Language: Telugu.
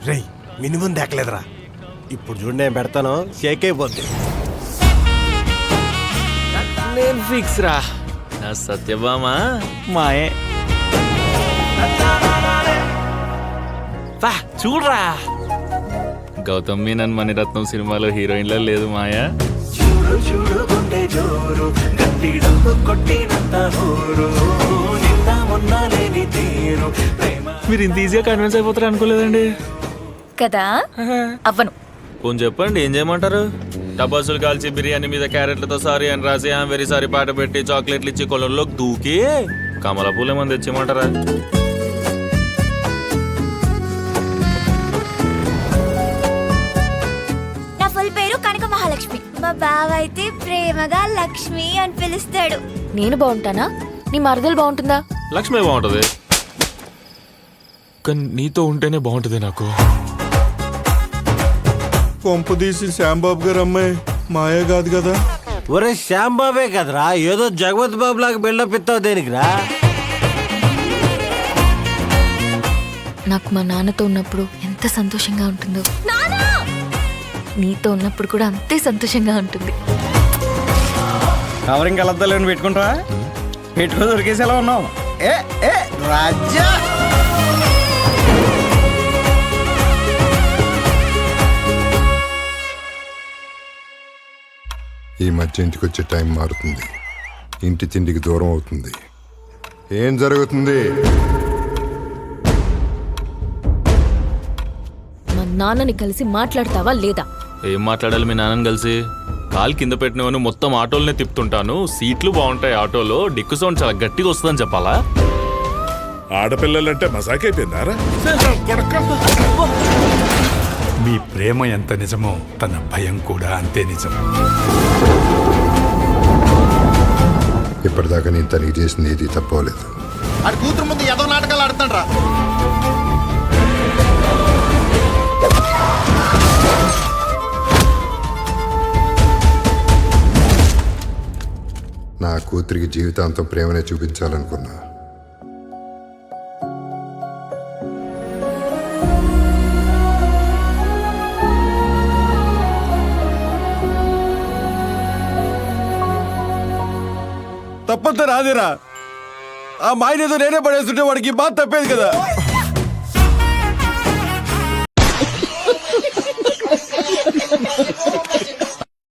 రేయ్ మినిమం దాకలేదురా. ఇప్పుడు చూడు నేను పెడతాను, షేక్ అయిపోద్ది. నేను ఫిక్స్ రా. నా సత్యభామ మాయే. చూడరా, గౌతమ్ మీనన్ మణిరత్నం సినిమాలో హీరోయిన్లో లేదు మాయా. మీరు ఇంత ఈజీగా కన్విన్స్ అయిపోతారు అనుకోలేదండి కదా. అవ్వను. పోనీ చెప్పండి, ఏం చేయమంటారు? టపాసులు కాల్చి బిర్యానీ మీద క్యారెట్లతో సారీ అని రాసి వెరీ సారీ పాట పెట్టి చాక్లెట్లు ఇచ్చి కొలంలోకి దూకి కమల పూలు ఏమని తెచ్చిమంటారా? నా ఫుల్ పేరు కనక మహాలక్ష్మి. మా బావ అయితే ప్రేమగా లక్ష్మి అని పిలుస్తాడు. నేను బాగుంటానా? నీ మరదలు బాగుంటుందా? లక్ష్మి బాగుంటది, కానీ నీతో ఉంటేనే బాగుంటది నాకు. కొంపు తీసి శ్యాంబాబు గారు అమ్మాయి మాయా కాదు కదా? ఒరే శ్యాంబాబే కదరా, ఏదో జగవత్ బాబు లాగా బిల్డప్ ఇస్తావు దేనికిరా? నాకు మా నాన్నతో ఉన్నప్పుడు ఎంత సంతోషంగా ఉంటుందో, నీతో ఉన్నప్పుడు కూడా అంతే సంతోషంగా ఉంటుంది. కవరింగ్ కలద్దాలని పెట్టుకుంటావా? పెట్టుకో దొరికేసి ఎలా ఉన్నావు? ఏ ఏ రాజా, ఈ మధ్య ఇంటికి వచ్చే టైం మారుతుంది, ఇంటి తిండికి దూరం అవుతుంది. ఏం జరుగుతుంది? మా నాన్నని కలిసి మాట్లాడతావా లేదా? ఏం మాట్లాడాలి మీ నాన్నని కలిసి? కాలు కింద పెట్టినవని మొత్తం ఆటోలనే తిప్పుతుంటాను, సీట్లు బాగుంటాయి ఆటోలో, డిక్కు సౌండ్ చాలా గట్టిగా వస్తుందని చెప్పాలా? ఆడపిల్లలంటే మజాకైపోయిందారా? మీ ప్రేమ ఎంత నిజమో తన భయం కూడా అంతే నిజం. ఇప్పటిదాకా నేను తనకి చేసింది ఏది తప్పలేదు. అది కూతురు ముందు ఏదో నాటకాలు ఆడుతాడ్రా. నా కూతురికి జీవితాంతం ప్రేమనే చూపించాలనుకున్నా. తప్పంతా రాదేరా. ఆ మాయనేదో నేనే పడేస్తుంటే వాడికి బాధ తప్పేది కదా.